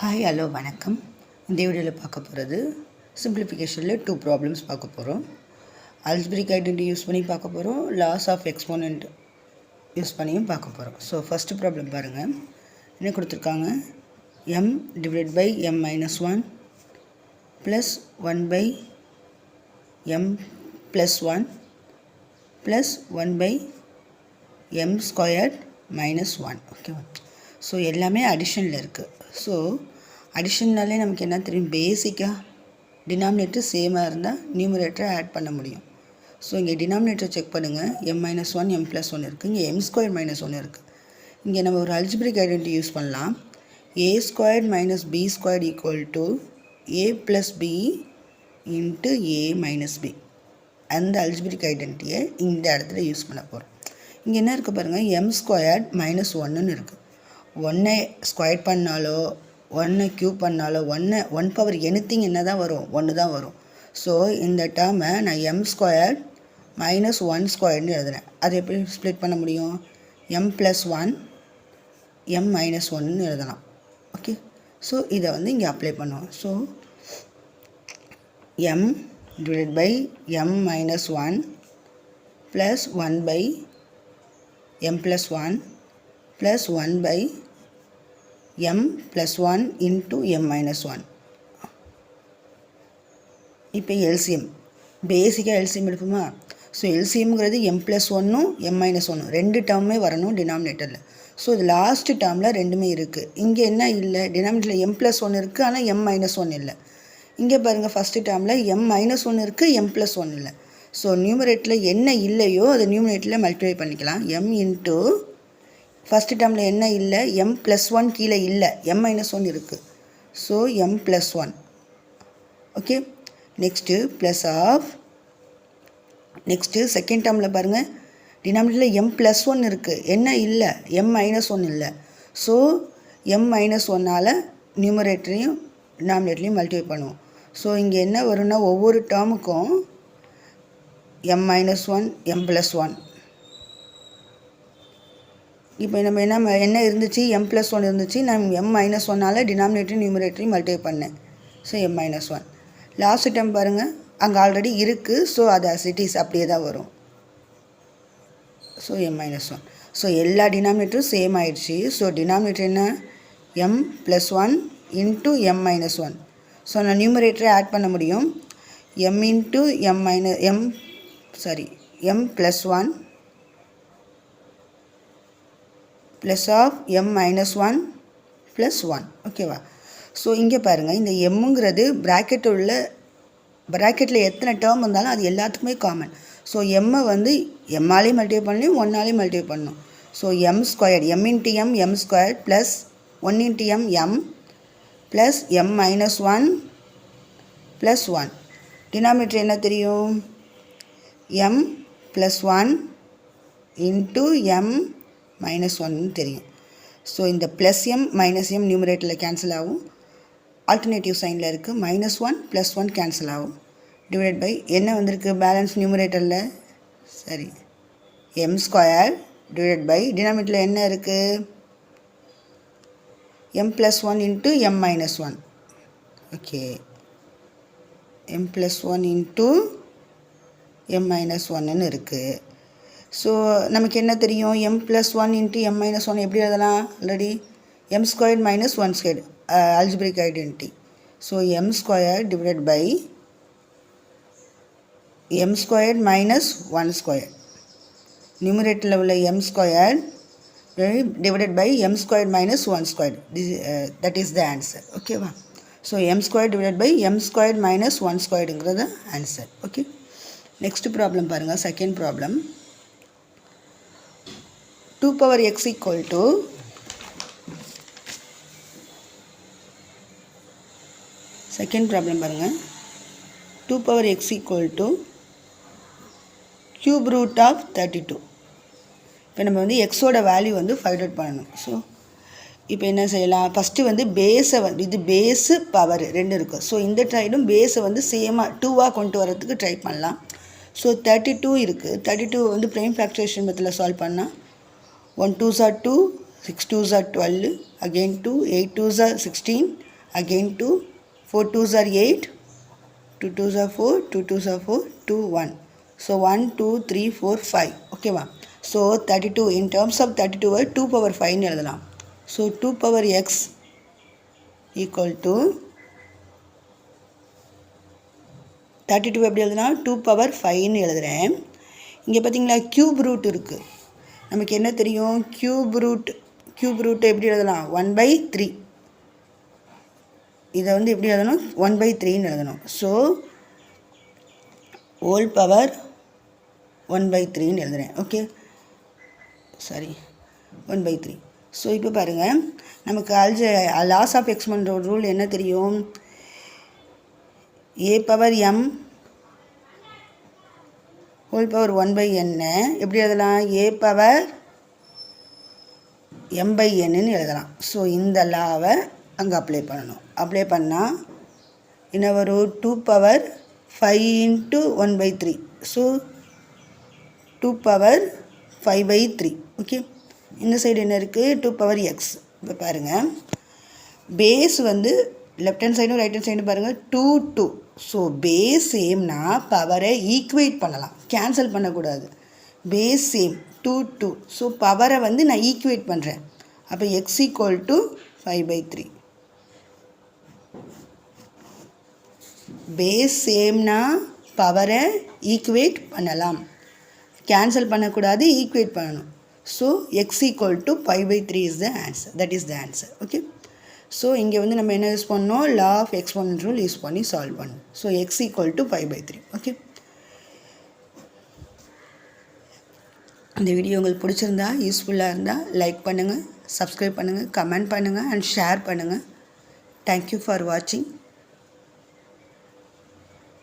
Hi hello வணக்கம். இந்த வீடியோவில் பார்க்க போகிறது சிம்பிளிஃபிகேஷனில் 2 ப்ராப்ளம்ஸ் பார்க்க போகிறோம். அல்ஜிப்ரிக் ஐடென்டிட்டி யூஸ் பண்ணி பார்க்க போகிறோம். லாஸ் ஆஃப் எக்ஸ்போனன்ட் யூஸ் பண்ணியும் பார்க்க போகிறோம். ஸோ ஃபஸ்ட்டு ப்ராப்ளம் பாருங்கள். என்ன கொடுத்துருக்காங்க? m divide by m minus 1 plus 1 by m plus 1 plus 1 by m squared minus 1. ஓகேவா? ஸோ எல்லாமே அடிஷனில் இருக்குது. ஸோ அடிஷன்னாலே நமக்கு என்ன தெரியும்? பேசிக்காக டினாமினேட்டர் சேமாக இருந்தால் நியூமரேட்டரை ஆட் பண்ண முடியும். ஸோ இங்கே டினாமினேட்டர் செக் பண்ணுங்கள். m மைனஸ் 1 m ப்ளஸ் 1 இருக்குது. இங்கே m ஸ்கொயர் மைனஸ் 1 இருக்குது. இங்கே நம்ம ஒரு அல்ஜிப்ரிக் ஐடென்டிட்டி யூஸ் பண்ணலாம். a squared minus b squared equal to a plus b into a minus b. அந்த அல்ஜிப்ரிக் ஐடென்டிட்டியை இந்த இடத்துல யூஸ் பண்ண போகிறோம். இங்கே என்ன இருக்குது பாருங்கள்? m ஸ்கொயர்ட் மைனஸ் 1ன்னு இருக்குது. 1 ஸ்கொயர் பண்ணாலோ 1 க்யூப் பண்ணாலோ 1 பவர் எனித்திங் என்ன தான் வரும்? 1 தான் வரும். ஸோ இந்த டேர்மை நான் m ஸ்கொயர் மைனஸ் 1 ஸ்கொயர்னு எழுதுனேன். அது எப்படி ஸ்ப்ளிட் பண்ண முடியும்? m ப்ளஸ் 1 m மைனஸ் 1ன்னு எழுதலாம். ஓகே, ஸோ இதை வந்து இங்கே அப்ளை பண்ணுவோம். So m divide by m minus 1 plus 1 by m plus 1 plus 1 by m plus 1 into m minus 1. இப்போ எல்சிஎம் பேசிக்காக எல்சிஎம் எடுப்போமா? ஸோ எல்சிஎம்ங்கிறது m ப்ளஸ் 1ம் m மைனஸ் 1 ரெண்டு டேர்மே வரணும் டினாமினேட்டரில். ஸோ இது லாஸ்ட்டு டேர்மில் ரெண்டுமே இருக்குது. இங்கே என்ன இல்லை? டினாமினேட்டரில் m ப்ளஸ் 1 இருக்குது, ஆனால் m மைனஸ் 1 இல்லை. இங்கே பாருங்கள், ஃபஸ்ட்டு டேர்மில் m மைனஸ் 1 இருக்குது, m ப்ளஸ் 1 இல்லை. ஸோ நியூமரேட்டரில் என்ன இல்லையோ அதை நியூமரேட்டரில் மல்டிப்ளை பண்ணிக்கலாம். m இன்ட்டு ஃபஸ்ட்டு டேர்மில் என்ன இல்லை? m ப்ளஸ் 1 கீழே இல்லை, m மைனஸ் 1 இருக்குது. So m plus 1. Okay, next plus of next second டேர்மில் பாருங்கள், டினாமினேட்டரில் m ப்ளஸ் 1 இருக்குது, என்ன இல்லை? m மைனஸ் 1 இல்லை. ஸோ m மைனஸ் 1ஆல் நியூமரேட்டரையும் டினாமினேட்டரையும் மல்டிப்ளை பண்ணுவோம். ஸோ இங்கே என்ன வரும்னா, ஒவ்வொரு டேர்முக்கும் m மைனஸ் 1 m ப்ளஸ் 1. இப்போ நம்ம என்ன இருந்துச்சு? m ப்ளஸ் 1 இருந்துச்சு. நான் m மைனஸ் 1ஆல் டினாமினேட்டர் நியூமரேட்டரையும் மல்டிப்ளை பண்ணேன். So m minus 1. Last time பாருங்கள், அங்கே ஆல்ரெடி இருக்குது. ஸோ அது அசிட்டிஸ் அப்படியே தான் வரும். So m minus 1. ஸோ எல்லா டினாமினேட்டரும் சேம் ஆயிடுச்சு. ஸோ டினாமினேட்டர் என்ன? m plus 1 into m minus 1. So நான் நியூமரேட்டரை ஆட் பண்ண முடியும். m into m plus 1 plus of m minus 1 plus 1. ஓகேவா? ஸோ இங்கே பாருங்கள், இந்த எம்முங்கிறது ப்ராக்கெட்டில் எத்தனை டேர்ம் இருந்தாலும் அது எல்லாத்துக்குமே காமன். ஸோ எம்மை வந்து எம்மாலேயும் மல்டிப்ளை பண்ணணும், 1ஆலேயும் மல்டிப்ளை பண்ணணும். So m square m into m square plus 1 into m plus m minus 1 plus 1. Denominator என்ன தெரியும்? m plus 1 into m minus 1 தெரியும். ஸோ இந்த ப்ளஸ் m மைனஸ் m நியூமரேட்டரில் கேன்சல் ஆகும். ஆல்டர்னேட்டிவ் சைனில் இருக்குது. மைனஸ் 1 ப்ளஸ் 1 கேன்சல் ஆகும். டிவைட் பை என்ன வந்திருக்கு பேலன்ஸ் நியூமரேட்டரில்? சரி, m ஸ்கொயர் டிவைட் பை டினாமினேட்டரில் என்ன இருக்குது? m plus 1 into m minus 1. Okay, m plus 1 into m minus 1ன்னு இருக்குது. ஸோ நமக்கு என்ன தெரியும்? m plus 1 into m minus 1 எப்படி எழுதலாம்? Already m squared minus 1 squared algebraic identity. So m square divide by m squared minus 1 square. நியூமரேட்டரில் உள்ள m square divided by m squared minus 1 square. That is the answer. ஓகேவா? So m square divide by m squared minus 1 ஸ்கொயர்டுங்கிறது answer. Okay, next problem பாருங்கள். Second problem, 2 power x equal to second problem பாருங்கள். 2 power x equal to cube root of 32. இப்போ நம்ம வந்து எக்ஸோட value வந்து find out பண்ணணும். ஸோ இப்போ என்ன செய்யலாம்? ஃபஸ்ட்டு வந்து பேஸை இது பேஸு பவர் ரெண்டு இருக்குது. ஸோ இந்த சைடும் பேஸை வந்து சேமாக 2ஆக கொண்டு வரதுக்கு ட்ரை பண்ணலாம். ஸோ 32 இருக்குது. 32 வந்து ப்ரைம் ஃப்ராக்சரேஷன் மெத்தடில் சால்வ் பண்ணால் 1 2s are 2, 6 2s are 12, again 2, 8 2s are 16, again 2, 4 2s are 8, 2 2s are 4, 2 2s are 4, 2 1. So 1 2 3 4 5. Okay va. So 32, in terms of 32 2 power 5 னு எழுதலாம். So 2 power x equal to 32 எப்படி எழுதலாம், 2 power 5 னு எழுதுறேன். இங்கே பார்த்தீங்களா கியூப் ரூட் இருக்குது. நமக்கு என்ன தெரியும், கியூப் ரூட் எப்படி எழுதலாம், 1/3. இதை வந்து எப்படி எழுதணும், 1/3ன்னு எழுதணும். ஸோ ஹோல் பவர் 1/3ன்னு எழுதுறேன். Okay sorry 1/3. ஸோ இப்போ பாருங்கள், நமக்கு லாஸ் ஆஃப் எக்ஸ்போனன்ட் ரூல் என்ன தெரியும், a power m whole power 1/n எப்படி எழுதலாம், a பவர் m/nன்னு எழுதலாம். ஸோ இந்த லாவை அங்கே அப்ளை பண்ணணும். அப்ளை பண்ணால் என்ன வரும், 2 power 5 into 1/3. So 2 power 5/3. Okay, இந்த சைடு என்ன இருக்குது, 2 பவர் எக்ஸ். இப்போ பாருங்கள், பேஸ் வந்து லெஃப்ட் ஹேண்ட் சைடும் ரைட் ஹேண்ட் சைடும் பாருங்கள் 2 2. ஸோ பேஸ் சேம்னா பவரை ஈக்குவேட் பண்ணலாம், கேன்சல் பண்ணக்கூடாது. Base same 2 2. ஸோ பவரை வந்து நான் ஈக்குவேட் பண்ணுறேன். அப்போ எக்ஸ் ஈக்குவல் டு 5/3. பேஸ் சேம்னா பவரை ஈக்குவேட் பண்ணலாம், கேன்சல் பண்ணக்கூடாது, ஈக்குவேட் பண்ணணும். So X equal to 5/3 is the answer. That is the answer. Okay, so இங்கே வந்து நம்ம என்ன யூஸ் பண்ணோம், law of exponent rule use பண்ணி சால்வ் பண்ணணும். So X equal to 5/3. Okay, இந்த வீடியோ உங்களுக்கு பிடிச்சிருந்தா, யூஸ்ஃபுல்லாக இருந்தால் லைக் பண்ணுங்கள், சப்ஸ்கிரைப் பண்ணுங்கள், கமெண்ட் பண்ணுங்கள் அண்ட் ஷேர் பண்ணுங்கள். தேங்க்யூ ஃபார் வாட்சிங்.